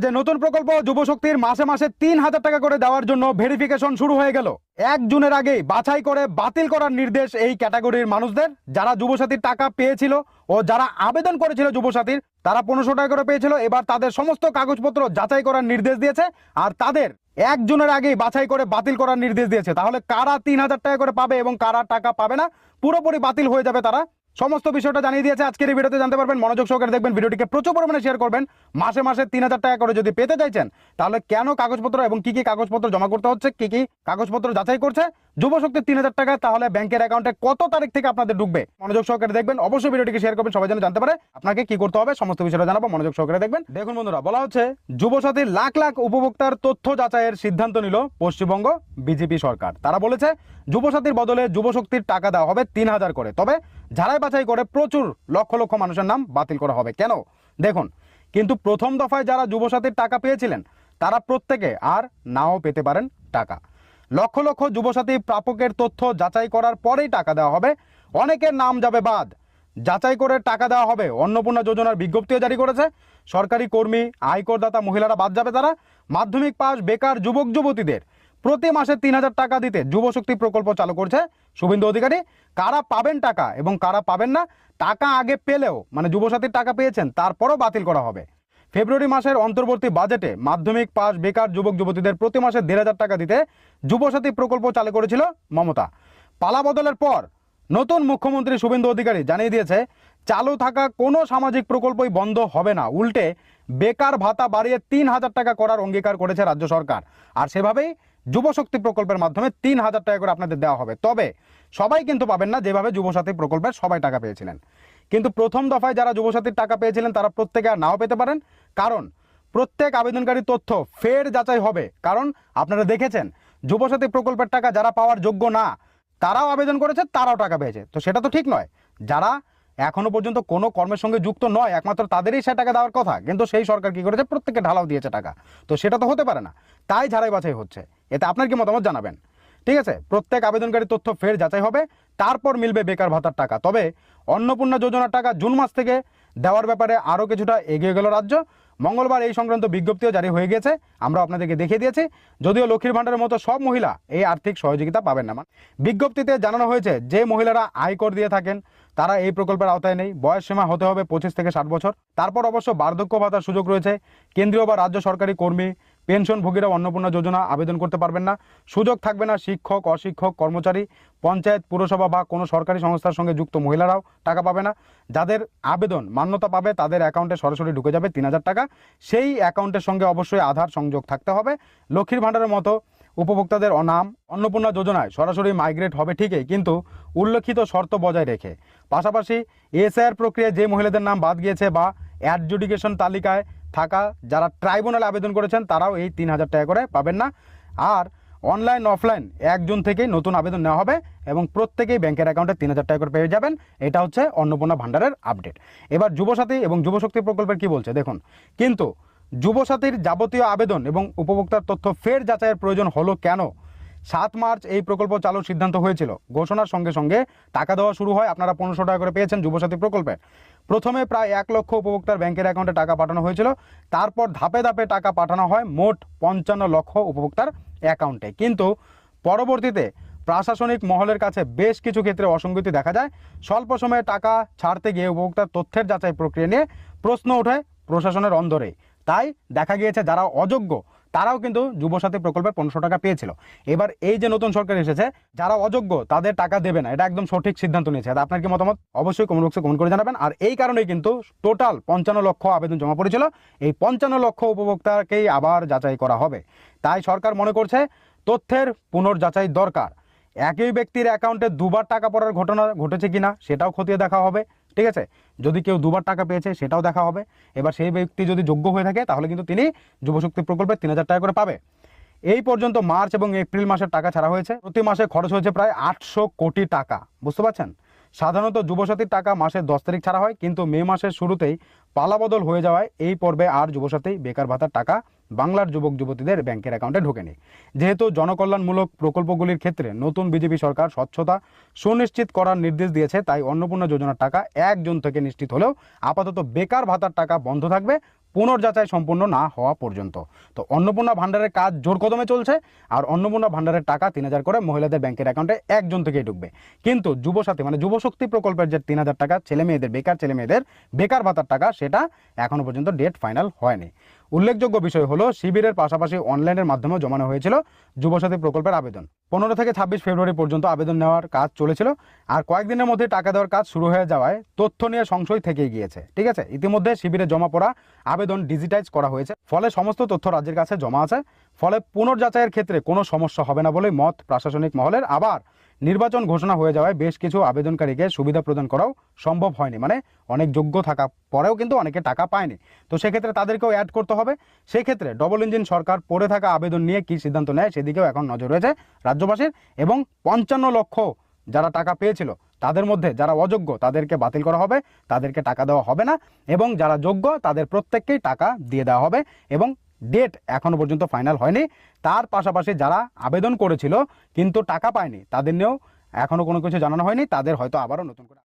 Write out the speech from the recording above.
যে নতুন প্রকল্প যুবশক্তির মাসে মাসে ৩,০০০ টাকা করে দেওয়ার জন্য ভেরিফিকেশন শুরু হয়ে গেল। ১ জুনের আগেই বাছাই করে বাতিল করার নির্দেশ এই ক্যাটাগরির মানুষদের। যারা যুবসাথীর টাকা পেয়েছিল ও যারা আবেদন করেছিল যুবসাথীর, তারা ১৫০০ টাকা করে পেয়েছিল। এবার তাদের সমস্ত কাগজপত্র যাচাই করার নির্দেশ দিয়েছে আর তাদের ১ জুনের আগেই বাছাই করে বাতিল করার নির্দেশ দিয়েছে। তাহলে কারা ৩,০০০ টাকা করে পাবে এবং কারা টাকা পাবে না, পুরোপুরি বাতিল হয়ে যাবে তারা। সমস্ত বিষয়টা জানিয়ে দিয়েছে আজকের এই ভিডিওতে, জানতে পারবেন। মনোযোগ সহকারে দেখবেন, ভিডিওটিকে প্রচুর পরিমাণে শেয়ার করবেন। মাসে মাসে ৩,০০০ টাকা করে যদি পেতে চাইছেন, তাহলে কেন কাগজপত্র এবং কি কি কাগজপত্র জমা করতে হচ্ছে, কি কি কাগজপত্র যাচাই করছে যুবশক্তির ৩,০০০ টাকা, তাহলে ব্যাংকের অ্যাকাউন্টে কত তারিখ থেকে আপনাদের ঢুকবে, মনোযোগ সহকারে দেখবেন। অবশ্যই ভিডিওটিকে শেয়ার করবেন, সবাই যেন জানতে পারে আপনাকে কি করতে হবে। সমস্ত বিষয়টা জানাবো, মনোযোগ সহকারে দেখবেন। দেখুন বন্ধুরা, বলা হচ্ছে যুবসাথীর লাখ লাখ উপভোক্তার তথ্য যাচাইয়ের সিদ্ধান্ত নিল পশ্চিমবঙ্গ বিজেপি সরকার। তারা বলেছে যুবসাথীর বদলে যুবশক্তির টাকা দেওয়া হবে ৩,০০০ করে, তবে ঝাড়াই বাছাই করে প্রচুর লক্ষ লক্ষ মানুষের নাম বাতিল করা হবে। কেন দেখুন, কিন্তু প্রথম দফায় যারা যুবসাথীর টাকা পেয়েছিলেন তারা প্রত্যেকে আর নাও পেতে পারেন টাকা। লক্ষ লক্ষ যুবসাথী প্রাপকের তথ্য যাচাই করার পরেই টাকা দেওয়া হবে। অনেকের নাম যাবে বাদ, যাচাই করে টাকা দেওয়া হবে। অন্নপূর্ণা যোজনার বিজ্ঞপ্তিও জারি করেছে। সরকারি কর্মী, আয়করদাতা মহিলারা বাদ যাবে তারা। মাধ্যমিক পাস বেকার যুবক যুবতীদের প্রতি মাসে ৩,০০০ টাকা দিতে যুবশক্তি প্রকল্প চালু করছে শুভেন্দু অধিকারী। কারা পাবেন টাকা এবং কারা পাবেন না, টাকা আগে পেলেও মানে যুবসাথীর টাকা পেয়েছেন তারপরও বাতিল করা হবে। ফেব্রুয়ারি মাসের অন্তর্বর্তী বাজেটে মাধ্যমিক পাস বেকার যুবক যুবতীদের প্রতি মাসে ১,৫০০ টাকা দিতে যুবসাথী প্রকল্প চালু করেছিল মমতা। পালা বদলের পর নতুন মুখ্যমন্ত্রী শুভেন্দু অধিকারী জানিয়ে দিয়েছে চালু থাকা কোনো সামাজিক প্রকল্পই বন্ধ হবে না, উল্টে বেকার ভাতা বাড়িয়ে ৩,০০০ টাকা করার অঙ্গীকার করেছে রাজ্য সরকার। আর সেভাবেই যুবশক্তি প্রকল্পের মাধ্যমে ৩,০০০ টাকা করে আপনাদের দেওয়া হবে। তবে সবাই কিন্তু পাবেন না, যেভাবে যুবসাথী প্রকল্পের সবাই টাকা পেয়েছিলেন। কিন্তু প্রথম দফায় যারা যুবসাথীর টাকা পেয়েছিলেন তারা প্রত্যেকে আর নাও পেতে পারেন, কারণ প্রত্যেক আবেদনকারীর তথ্য ফের যাচাই হবে। কারণ আপনারা দেখেছেন যুবসাথী প্রকল্পের টাকা যারা পাওয়ার যোগ্য না তারাও আবেদন করেছে, তারাও টাকা পেয়েছে। তো সেটা তো ঠিক নয়। যারা এখনো পর্যন্ত কোনো কর্মের সঙ্গে যুক্ত নয় একমাত্র তাদেরই সে টাকা দেওয়ার কথা, কিন্তু সেই সরকার কি করেছে, প্রত্যেককে ঢালাও দিয়েছে টাকা। তো সেটা তো হতে পারে না, তাই ঝাড়াই বাছাই হচ্ছে। এতে আপনার কি মতামত জানাবেন। ঠিক আছে, প্রত্যেক আবেদনকারীর তথ্য ফের যাচাই হবে, তারপর মিলবে বেকার ভাতার টাকা। তবে অন্নপূর্ণা যোজনার টাকা জুন মাস থেকে দেওয়ার ব্যাপারে আরও কিছুটা এগিয়ে গেল রাজ্য। মঙ্গলবার এই সংক্রান্ত বিজ্ঞপ্তিও জারি হয়ে গেছে, আমরা আপনাদেরকে দেখিয়ে দিয়েছি। যদিও লক্ষ্মীর ভাণ্ডারের মতো সব মহিলা এই আর্থিক সহযোগিতা পাবেন না। বিজ্ঞপ্তিতে জানানো হয়েছে যে মহিলারা আয়কর দিয়ে থাকেন তারা এই প্রকল্পের আওতায় নেই। বয়স সীমা হতে হবে 25 থেকে 60 বছর। তারপর অবশ্য বার্ধক্য ভাতার সুযোগ রয়েছে। কেন্দ্রীয় বা রাজ্য সরকারি কর্মী, পেনশনভোগীরা অন্নপূর্ণা যোজনা আবেদন করতে পারবেন না। সুযোগ থাকবে না শিক্ষক, অশিক্ষক, কর্মচারী, পঞ্চায়েত, পুরসভা বা কোনো সরকারি সংস্থার সঙ্গে যুক্ত মহিলারাও টাকা পাবে না। যাদের আবেদন মান্যতা পাবে তাদের অ্যাকাউন্টে সরাসরি ঢুকে যাবে ৩,০০০ টাকা। সেই অ্যাকাউন্টের সঙ্গে অবশ্যই আধার সংযোগ থাকতে হবে। লক্ষ্মীর ভাণ্ডারের মতো উপভোক্তাদের নাম অন্নপূর্ণা যোজনায় সরাসরি মাইগ্রেট হবে ঠিকই, কিন্তু উল্লেখিত শর্ত বজায় রেখে। পাশাপাশি এসআইআর প্রক্রিয়ায় যে মহিলাদের নাম বাদ গিয়েছে বা অ্যাডজুডিকেশন তালিকায় থাকা যারা ট্রাইব্যুনালে আবেদন করেছেন তারাও এই ৩,০০০ টাকা করে পাবেন না। আর অনলাইন অফলাইন ১ জুন থেকেই নতুন আবেদন নেওয়া হবে এবং প্রত্যেকেই ব্যাংকের অ্যাকাউন্টে ৩,০০০ টাকা করে পেয়ে যাবেন। এটা হচ্ছে অন্নপূর্ণা ভাণ্ডারের আপডেট। এবার যুবসাথী এবং যুবশক্তি প্রকল্পের কি বলছে দেখুন। কিন্তু যুবসাথীর যাবতীয় আবেদন এবং উপভোক্তার তথ্য ফের যাচাইয়ের প্রয়োজন হলো কেন? ৭ মার্চ এই প্রকল্প চালুর সিদ্ধান্ত হয়েছিল। ঘোষণার সঙ্গে সঙ্গে টাকা দেওয়া শুরু হয়। আপনারা ১৫০০ টাকা করে পেয়েছেন যুবসাথী প্রকল্পে। প্রথমে প্রায় ১ লক্ষ উপভোক্তার ব্যাংকের অ্যাকাউন্টে টাকা পাঠানো হয়েছিল। তারপর ধাপে ধাপে টাকা পাঠানো হয় মোট ৫৫ লক্ষ উপভোক্তার অ্যাকাউন্টে। কিন্তু পরবর্তীতে প্রশাসনিক মহলের কাছে বেশ কিছু ক্ষেত্রে অসঙ্গতি দেখা যায়। স্বল্প সময়ে টাকা ছাড়তে গিয়ে উপভোক্তার তথ্যের যাচাই প্রক্রিয়া নিয়ে প্রশ্ন ওঠে প্রশাসনের অন্দরে। তাই দেখা গিয়েছে যারা অযোগ্য তারাও কিন্তু যুবসাথী প্রকল্পের ১৫০০ টাকা পেয়েছিল। এবার এই যে নতুন সরকার এসেছে, যারা অযোগ্য তাদের টাকা দেবে না, এটা একদম সঠিক সিদ্ধান্ত নিয়েছে। আপনার কি মতামত অবশ্যই কমেন্ট বক্সে কমেন্ট করে জানাবেন। আর এই কারণেই কিন্তু টোটাল ৫৫ লক্ষ আবেদন জমা পড়েছিল। এই ৫৫ লক্ষ উপভোক্তাকেই আবার যাচাই করা হবে। তাই সরকার মনে করছে তথ্যের পুনর্যাচাই দরকার। একই ব্যক্তির অ্যাকাউন্টে দুবার টাকা পড়ার ঘটনা ঘটেছে কিনা সেটাও খতিয়ে দেখা হবে। ঠিক আছে, যদি কেউ দুবার টাকা পেয়েছে সেটাও দেখা হবে। এবার সেই ব্যক্তি যদি যোগ্য হয়ে থাকে তাহলে কিন্তু তিনি যুবশক্তি প্রকল্পে ৩,০০০ টাকা করে পাবে। এই পর্যন্ত মার্চ এবং এপ্রিল মাসের টাকা ছাড়া হয়েছে। প্রতি মাসে খরচ হয়েছে প্রায় ৮০০ কোটি টাকা। বুঝতে পারছেন? সাধারণত যুবসাথীর টাকা মাসের ১০ তারিখ ছাড়া হয়, কিন্তু মে মাসের শুরুতেই পালাবদল হয়ে যাওয়ায় এই পর্বে আর যুবসাথী বেকার ভাতার টাকা বাংলার যুবক যুবতীদের ব্যাংকের অ্যাকাউন্টে ঢোকেনি। যেহেতু জনকল্যাণমূলক প্রকল্পগুলির ক্ষেত্রে নতুন বিজেপি সরকার স্বচ্ছতা সুনিশ্চিত করার নির্দেশ দিয়েছে, তাই অন্নপূর্ণা যোজনার টাকা ১ জুন থেকে নিশ্চিত হলেও আপাতত বেকার ভাতার টাকা বন্ধ থাকবে পুনর্যাচাই সম্পূর্ণ না হওয়া পর্যন্ত। তো অন্নপূর্ণা ভাণ্ডারের কাজ জোর কদমে চলছে, আর অন্নপূর্ণা ভাণ্ডারের টাকা 3,000 করে মহিলাদের ব্যাংকের অ্যাকাউন্টে একজন থেকেই ঢুকবে। কিন্তু যুবসাথী মানে যুবশক্তি প্রকল্পের যে 3,000 টাকা বেকার ছেলে মেয়েদের বেকার ভাতার টাকা, সেটা এখনো পর্যন্ত ডেট ফাইনাল হয়নি। উল্লেখযোগ্য বিষয় হলো শিবিরের পাশাপাশি অনলাইনের মাধ্যমেও জমানো হয়েছিল যুবসাথী প্রকল্পের আবেদন। 15 থেকে 26 ফেব্রুয়ারি পর্যন্ত আবেদন নেওয়ার কাজ চলেছিল, আর কয়েকদিনের মধ্যে টাকা দেওয়ার কাজ শুরু হয়ে যাওয়ায় তথ্য নিয়ে সংশয় থেকেই গিয়েছে। ঠিক আছে, ইতিমধ্যে শিবিরে জমা পড়া আবেদন ডিজিটাইজ করা হয়েছে, ফলে সমস্ত তথ্য রাজ্যের কাছে জমা আছে, ফলে পুনর্যাচাইয়ের ক্ষেত্রে কোনো সমস্যা হবে না বলেই মত প্রশাসনিক মহলের। আবার নির্বাচন ঘোষণা হয়ে যাওয়ায় বেশ কিছু আবেদনকারীকে সুবিধা প্রদান করাও সম্ভব হয়নি, মানে অনেক যোগ্য থাকা পরেও কিন্তু অনেকে টাকা পায়নি। তো সেক্ষেত্রে তাদেরকেও অ্যাড করতে হবে। সেই ক্ষেত্রে ডবল ইঞ্জিন সরকার পড়ে থাকা আবেদন নিয়ে কী সিদ্ধান্ত নেয় সেদিকেও এখন নজর রয়েছে রাজ্যবাসীর। এবং 55 লক্ষ যারা টাকা পেয়েছিল তাদের মধ্যে যারা অযোগ্য তাদেরকে বাতিল করা হবে, তাদেরকে টাকা দেওয়া হবে না, এবং যারা যোগ্য তাদের প্রত্যেককেই টাকা দিয়ে দেওয়া হবে। এবং ডেট এখনো পর্যন্ত ফাইনাল হয়নি। তার পাশাপাশি যারা আবেদন করেছিল কিন্তু টাকা পায়নি তাদের নিয়েও এখনো কোনো কিছু জানানো হয়নি, তাদের হয়তো আবারও নতুন করে